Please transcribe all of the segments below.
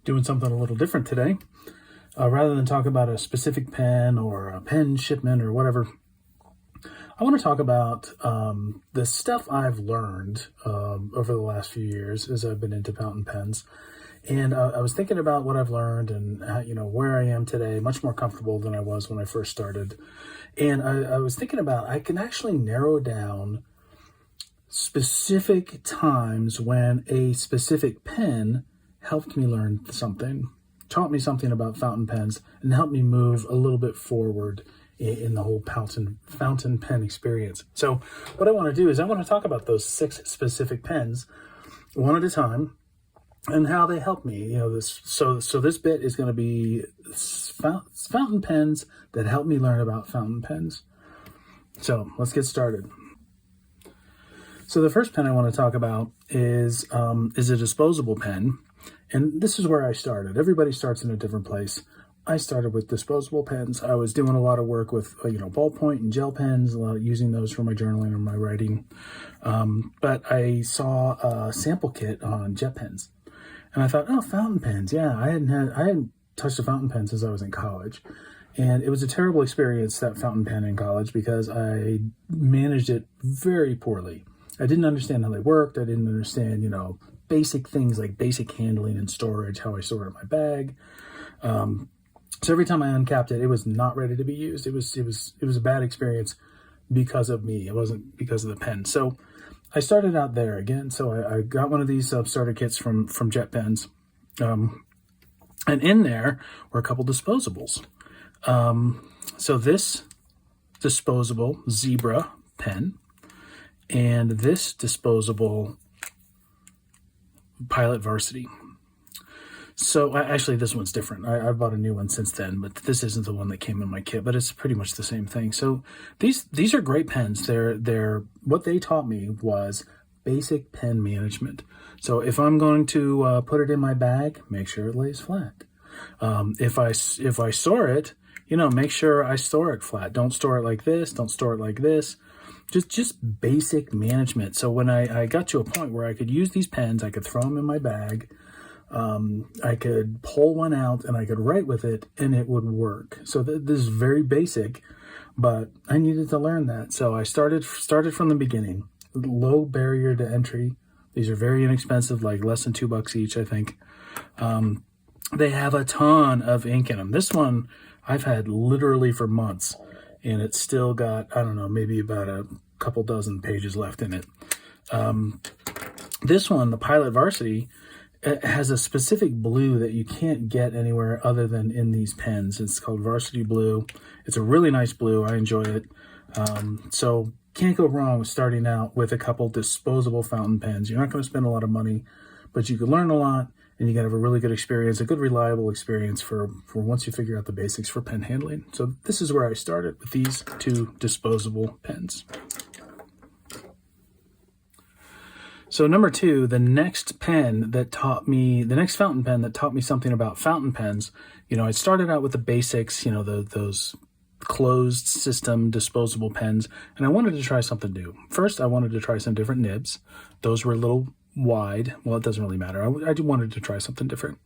doing something a little different today. Rather than talk about a specific pen or a pen shipment or whatever, I want to talk about the stuff I've learned over the last few years as I've been into fountain pens. And I was thinking about what I've learned and how, where I am today, much more comfortable than I was when I first started. And I was thinking about, I can actually narrow down specific times when a specific pen helped me learn something, taught me something about fountain pens, and helped me move a little bit forward in the whole fountain pen experience. So what I want to do is I want to talk about those 6 specific pens one at a time and how they help me. So this bit is going to be fountain pens that help me learn about fountain pens. So let's get started. So the first pen I want to talk about is a disposable pen. And this is where I started. Everybody starts in a different place. I started with disposable pens. I was doing a lot of work with, ballpoint and gel pens, using those for my journaling and my writing. But I saw a sample kit on JetPens. And I thought, oh, fountain pens. Yeah, I hadn't touched a fountain pen since I was in college. And it was a terrible experience, that fountain pen in college, because I managed it very poorly. I didn't understand how they worked. I didn't understand, basic things like basic handling and storage, how I stored it in my bag. So every time I uncapped it, it was not ready to be used. It was a bad experience because of me. It wasn't because of the pen. So I started out there again. So I got one of these starter kits from JetPens. And in there were a couple disposables. So this disposable Zebra pen and this disposable Pilot Varsity. So actually this one's different. I've bought a new one since then, but this isn't the one that came in my kit, but it's pretty much the same thing. So these are great pens. They're what they taught me was basic pen management. So if I'm going to put it in my bag, make sure it lays flat. If I store it, make sure I store it flat. Don't store it like this. Don't store it like this. Just basic management. So when I got to a point where I could use these pens, I could throw them in my bag. I could pull one out and I could write with it and it would work. So this is very basic, but I needed to learn that. So I started from the beginning. Low barrier to entry. These are very inexpensive, like less than $2 each, I think. They have a ton of ink in them. This one I've had literally for months, and it's still got, I don't know, maybe about a couple dozen pages left in it. This one, the Pilot Varsity, it has a specific blue that you can't get anywhere other than in these pens. It's called Varsity Blue. It's a really nice blue. I enjoy it. So can't go wrong with starting out with a couple disposable fountain pens. You're not going to spend a lot of money, but you can learn a lot, and you can have a really good experience, a good reliable experience for once you figure out the basics for pen handling. So this is where I started with these 2 disposable pens. So number 2, the next fountain pen that taught me something about fountain pens, I started out with the basics, those closed system disposable pens, and I wanted to try something new. First, I wanted to try some different nibs. Those were a little wide. Well, it doesn't really matter. I wanted to try something different.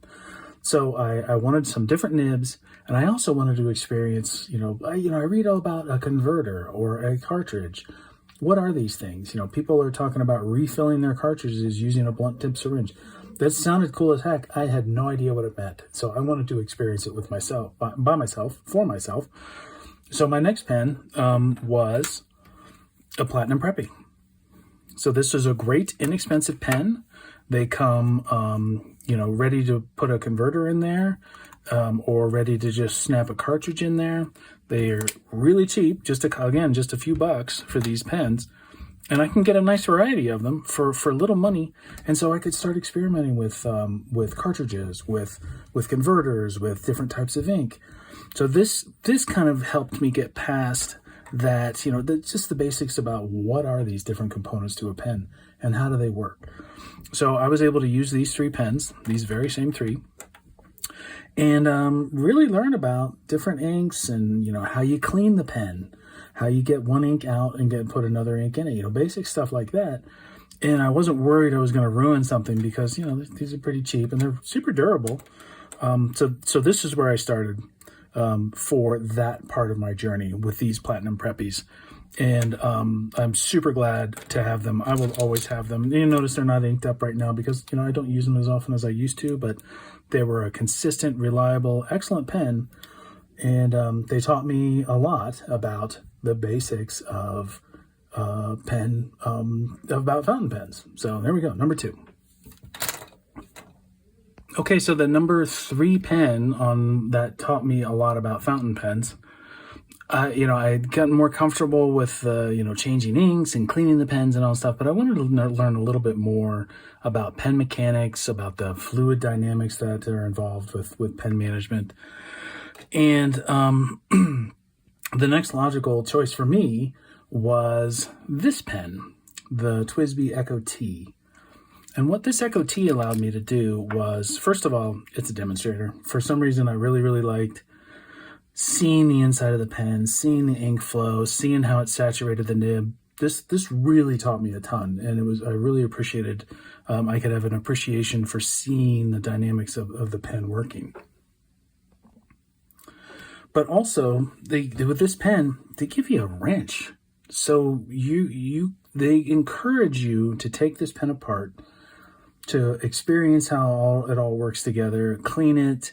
So I wanted some different nibs, and I also wanted to experience, I read all about a converter or a cartridge. What are these things? People are talking about refilling their cartridges using a blunt tip syringe. That sounded cool as heck. I had no idea what it meant. So I wanted to experience it with myself, by myself, for myself. So my next pen was a Platinum Preppy. So this is a great inexpensive pen. They come, ready to put a converter in there, or ready to just snap a cartridge in there. They're really cheap, just a few bucks for these pens. And I can get a nice variety of them for little money. And so I could start experimenting with cartridges, with converters, with different types of ink. So this kind of helped me get past that, just the basics about what are these different components to a pen and how do they work. So I was able to use these 3 pens, these very same 3, and really learn about different inks and, how you clean the pen, how you get one ink out and put another ink in it, basic stuff like that. And I wasn't worried I was going to ruin something because, you know, these are pretty cheap and they're super durable. So this is where I started for that part of my journey with these Platinum Preppies. And I'm super glad to have them. I will always have them. You notice they're not inked up right now because, you know, I don't use them as often as I used to, but they were a consistent, reliable, excellent pen. And they taught me a lot about the basics of about fountain pens. So there we go, number 2. Okay, so the number 3 pen on that taught me a lot about fountain pens. You know, I had gotten more comfortable with, you know, changing inks and cleaning the pens and all stuff, but I wanted to learn a little bit more about pen mechanics, about the fluid dynamics that are involved with pen management. And the next logical choice for me was this pen, the TWISBI Echo T. And what this Echo T allowed me to do was, first of all, it's a demonstrator. For some reason, I really, really liked seeing the inside of the pen, seeing the ink flow, seeing how it saturated the nib. This really taught me a ton, and I really appreciated, I could have an appreciation for seeing the dynamics of the pen working. But also, with this pen, they give you a wrench. So they encourage you to take this pen apart, to experience how it all works together, clean it,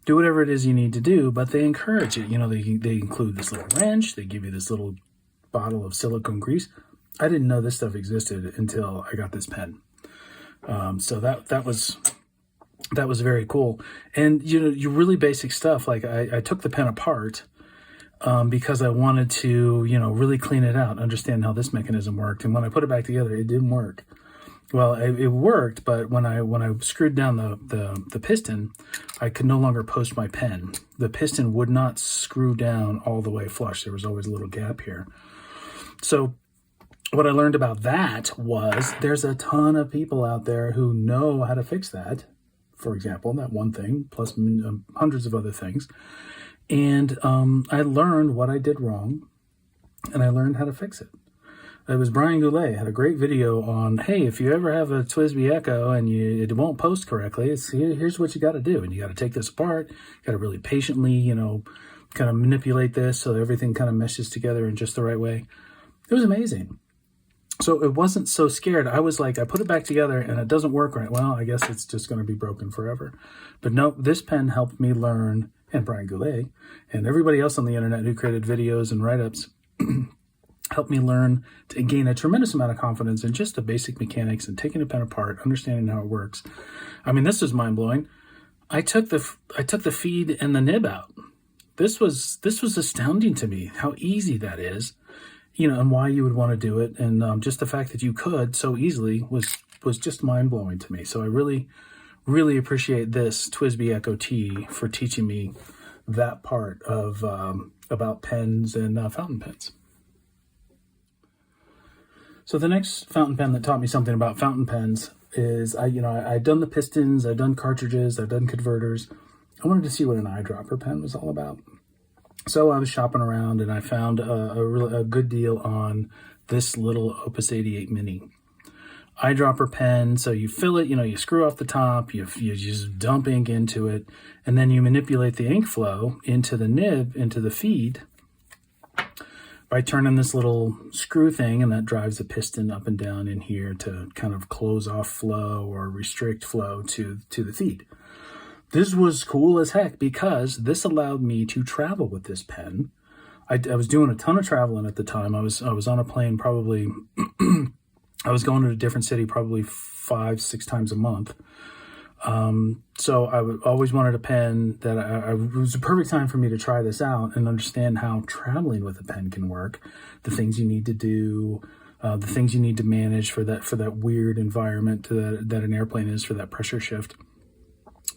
do whatever it is you need to do, but they encourage it. You know, they include this little wrench, they give you this little bottle of silicone grease. I didn't know this stuff existed until I got this pen. So that was very cool. And, you know, you really basic stuff. Like I took the pen apart because I wanted to, you know, really clean it out, understand how this mechanism worked. And when I put it back together, it didn't work. Well, it worked, but when I screwed down the piston, I could no longer post my pen. The piston would not screw down all the way flush. There was always a little gap here. So what I learned about that was there's a ton of people out there who know how to fix that. For example, that one thing, plus hundreds of other things. And I learned what I did wrong, and I learned how to fix it. It was Brian Goulet had a great video on, hey, if you ever have a TWISBI Echo and it won't post correctly, here's what you got to do. And you got to take this apart. You got to really patiently, you know, kind of manipulate this so that everything kind of meshes together in just the right way. It was amazing. So it wasn't so scared. I was like, I put it back together and it doesn't work right. Well, I guess it's just going to be broken forever. But no, this pen helped me learn, and Brian Goulet and everybody else on the internet who created videos and write-ups helped me learn to gain a tremendous amount of confidence in just the basic mechanics and taking a pen apart, understanding how it works. I mean, this is mind-blowing. I took the feed and the nib out. This was astounding to me, how easy that is. You know, and why you would want to do it, and just the fact that you could so easily was just mind-blowing to me. So I really, really appreciate this TWISBI Echo T for teaching me that part of about pens and fountain pens. So the next fountain pen that taught me something about fountain pens is, I'd done the pistons, I'd done cartridges, I'd done converters. I wanted to see what an eyedropper pen was all about. So I was shopping around and I found a good deal on this little Opus 88 Mini eyedropper pen. So you fill it, you screw off the top, you just dump ink into it, and then you manipulate the ink flow into the nib, into the feed, by turning this little screw thing, and that drives the piston up and down in here to kind of close off flow or restrict flow to the feed. This was cool as heck because this allowed me to travel with this pen. I was doing a ton of traveling at the time. I was on a plane probably, I was going to a different city probably 5-6 times a month. So I always wanted a pen that it was a perfect time for me to try this out and understand how traveling with a pen can work, the things you need to do, the things you need to manage for that weird environment that an airplane is, for that pressure shift.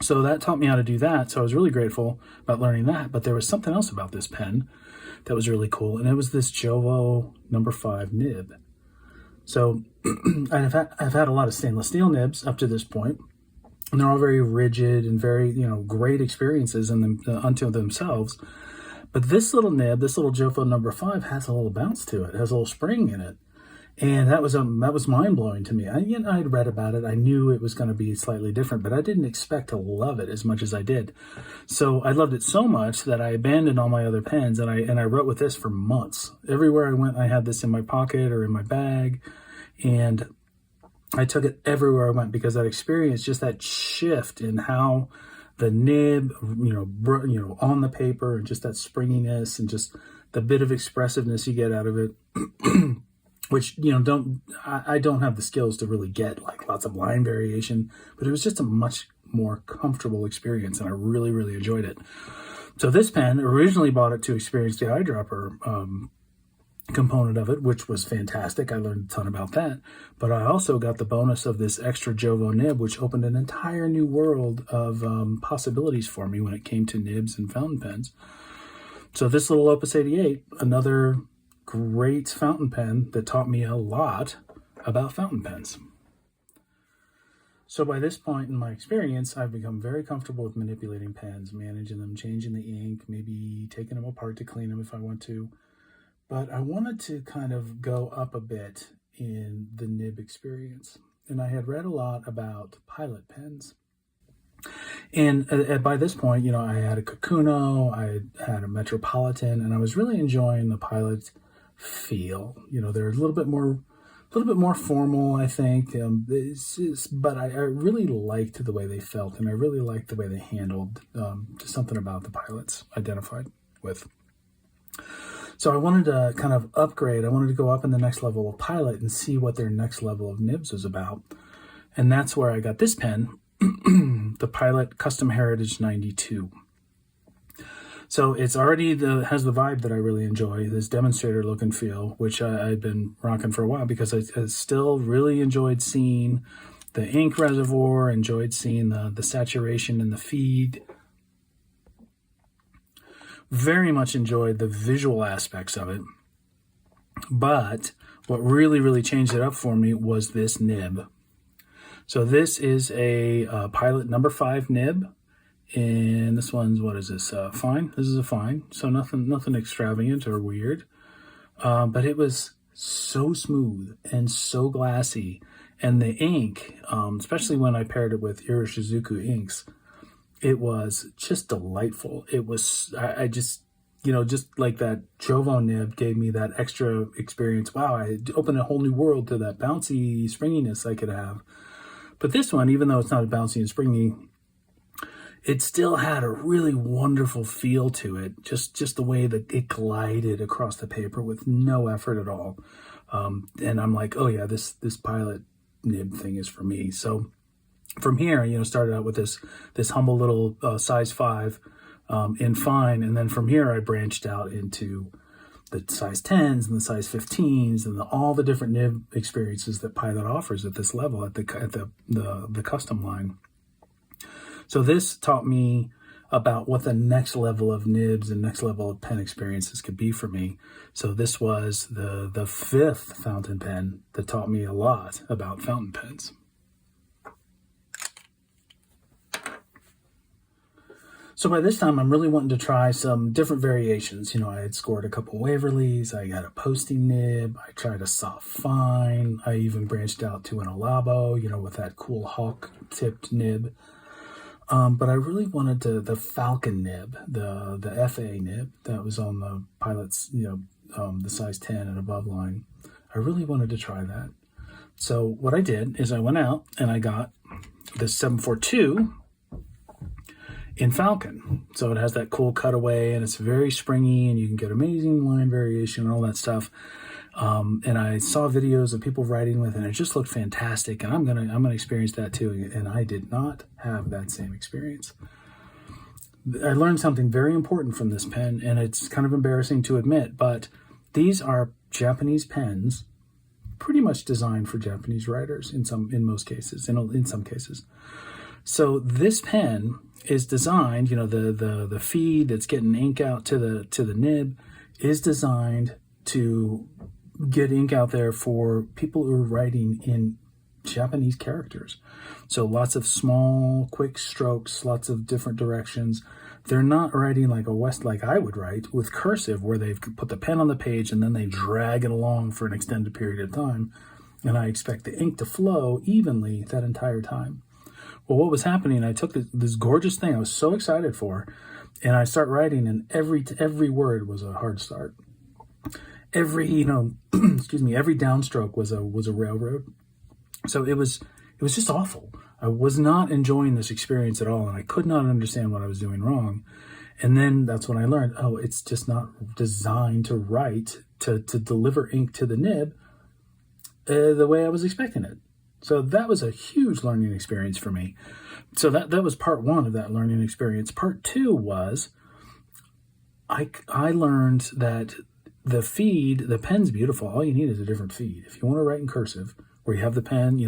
So that taught me how to do that. So I was really grateful about learning that. But there was something else about this pen that was really cool, and it was this Jowo number 5 nib. So I've had a lot of stainless steel nibs up to this point, and they're all very rigid and very, great experiences unto themselves. But this little nib, this little Jowo number 5, has a little bounce to it. It has a little spring in it. And that was mind-blowing to me. I'd read about it. I knew it was going to be slightly different, but I didn't expect to love it as much as I did. So I loved it so much that I abandoned all my other pens, and I wrote with this for months. Everywhere I went, I had this in my pocket or in my bag, and I took it everywhere I went because that experience, just that shift in how the nib, on the paper, and just that springiness and just the bit of expressiveness you get out of it. Which, I don't have the skills to really get like lots of line variation, but it was just a much more comfortable experience, and I really, really enjoyed it. So this pen, originally bought it to experience the eyedropper component of it, which was fantastic. I learned a ton about that, but I also got the bonus of this extra Jovo nib, which opened an entire new world of possibilities for me when it came to nibs and fountain pens. So this little Opus 88, another great fountain pen that taught me a lot about fountain pens. So by this point in my experience, I've become very comfortable with manipulating pens, managing them, changing the ink, maybe taking them apart to clean them if I want to. But I wanted to kind of go up a bit in the nib experience. And I had read a lot about Pilot pens. And by this point, I had a Kakuno, I had a Metropolitan, and I was really enjoying the Pilot feel. They're a little bit more formal, I think. But I really liked the way they felt, and I really liked the way they handled just something about the Pilots identified with. So I wanted to kind of upgrade. I wanted to go up in the next level of Pilot and see what their next level of nibs was about. And that's where I got this pen, the Pilot Custom Heritage 92. So it's already has the vibe that I really enjoy, this demonstrator look and feel, which I've been rocking for a while because I still really enjoyed seeing the ink reservoir, enjoyed seeing the saturation in the feed. Very much enjoyed the visual aspects of it. But what really, really changed it up for me was this nib. So this is a Pilot number 5 nib. And this one's, what is this? Fine. This is a fine. So nothing extravagant or weird. But it was so smooth and so glassy. And the ink, especially when I paired it with Iroshizuku inks, it was just delightful. It was, I just, just like that Jovo nib gave me that extra experience. Wow, I opened a whole new world to that bouncy springiness I could have. But this one, even though it's not bouncy and springy, it still had a really wonderful feel to it. Just the way that it glided across the paper with no effort at all. And I'm like, oh yeah, this Pilot nib thing is for me. So from here, started out with this humble little size 5 in fine. And then from here, I branched out into the size 10s and the size 15s and all the different nib experiences that Pilot offers at this level, at the custom line. So this taught me about what the next level of nibs and next level of pen experiences could be for me. So this was the 5th fountain pen that taught me a lot about fountain pens. So by this time, I'm really wanting to try some different variations. I had scored a couple Waverleys. I got a posting nib. I tried a soft fine. I even branched out to an Alabo, with that cool hawk-tipped nib. But I really wanted the Falcon nib, the FA nib that was on the Pilot's, the size 10 and above line. I really wanted to try that. So what I did is I went out and I got the 742 in Falcon. So it has that cool cutaway and it's very springy and you can get amazing line variation and all that stuff. And I saw videos of people writing with it and it just looked fantastic. And I'm gonna experience that too. And I did not have that same experience. I learned something very important from this pen, and it's kind of embarrassing to admit, but these are Japanese pens, pretty much designed for Japanese writers in some cases. So this pen is designed, the feed that's getting ink out to the nib is designed to get ink out there for people who are writing in Japanese characters. So lots of small, quick strokes, lots of different directions. they're not writing like like I would write with cursive, where they've put the pen on the page and then they drag it along for an extended period of time. And I expect the ink to flow evenly that entire time. Well, what was happening, I took this gorgeous thing I was so excited for, and I start writing, and every word was a hard start. Every, excuse me, every downstroke was a railroad. So it was just awful. I was not enjoying this experience at all, and I could not understand what I was doing wrong. And then that's when I learned, oh, it's just not designed to write, to deliver ink to the nib the way I was expecting it. So that was a huge learning experience for me. So that was part one of that learning experience. Part two was I learned that the feed, the pen's beautiful. All you need is a different feed. If you want to write in cursive, where you have the pen,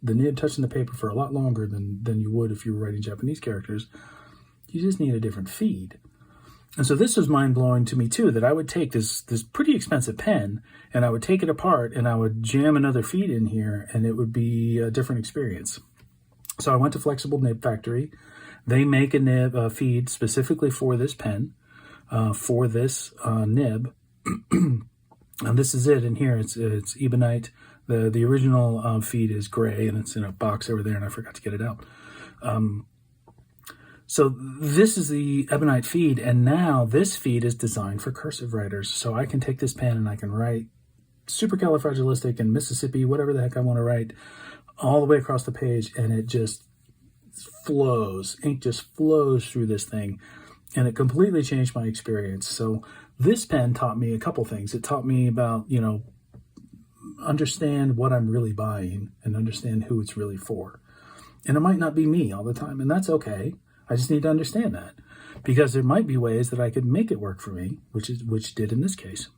the nib touching the paper for a lot longer than you would if you were writing Japanese characters, you just need a different feed. And so this was mind-blowing to me too, that I would take this pretty expensive pen and I would take it apart and I would jam another feed in here and it would be a different experience. So I went to Flexible Nib Factory. They make a nib feed specifically for this pen, for this nib. And this is it in here. It's ebonite. The original feed is gray and it's in a box over there and I forgot to get it out. So this is the ebonite feed, and now this feed is designed for cursive writers. So I can take this pen and I can write supercalifragilistic and Mississippi, whatever the heck I want to write, all the way across the page, and it just flows. Ink just flows through this thing, and it completely changed my experience. So this pen taught me a couple things. It taught me about, understand what I'm really buying and understand who it's really for. And it might not be me all the time, and that's okay. I just need to understand that, because there might be ways that I could make it work for me, which did in this case.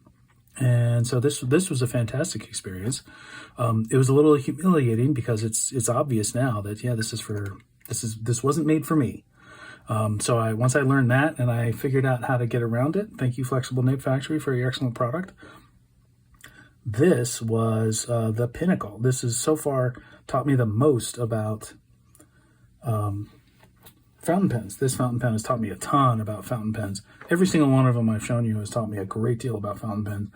And so this was a fantastic experience. It was a little humiliating because it's obvious now that this wasn't made for me. So once I learned that and I figured out how to get around it, thank you, Flexible Nib Factory, for your excellent product. This was the pinnacle. This has so far taught me the most about fountain pens. This fountain pen has taught me a ton about fountain pens. Every single one of them I've shown you has taught me a great deal about fountain pens.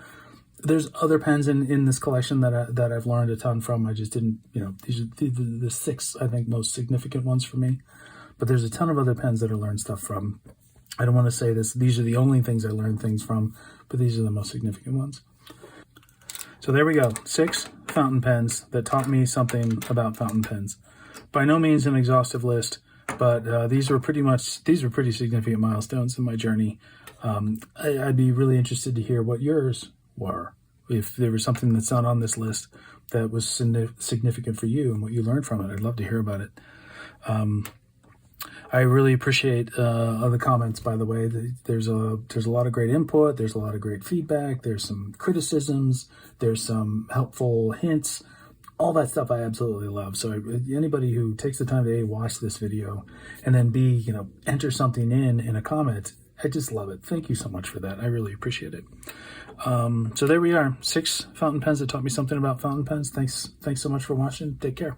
There's other pens in this collection that I've learned a ton from. I just didn't, these are the 6, I think, most significant ones for me. But there's a ton of other pens that I learned stuff from. I don't want to say these are the only things I learned things from, but these are the most significant ones. So there we go. 6 fountain pens that taught me something about fountain pens. By no means an exhaustive list, but these were pretty significant milestones in my journey. I'd be really interested to hear what yours were. If there was something that's not on this list that was significant for you and what you learned from it, I'd love to hear about it. I really appreciate the comments, by the way. There's a lot of great input. There's a lot of great feedback. There's some criticisms. There's some helpful hints. All that stuff I absolutely love. So anybody who takes the time to A, watch this video, and then B, enter something in a comment, I just love it. Thank you so much for that. I really appreciate it. So there we are. 6 fountain pens that taught me something about fountain pens. Thanks so much for watching. Take care.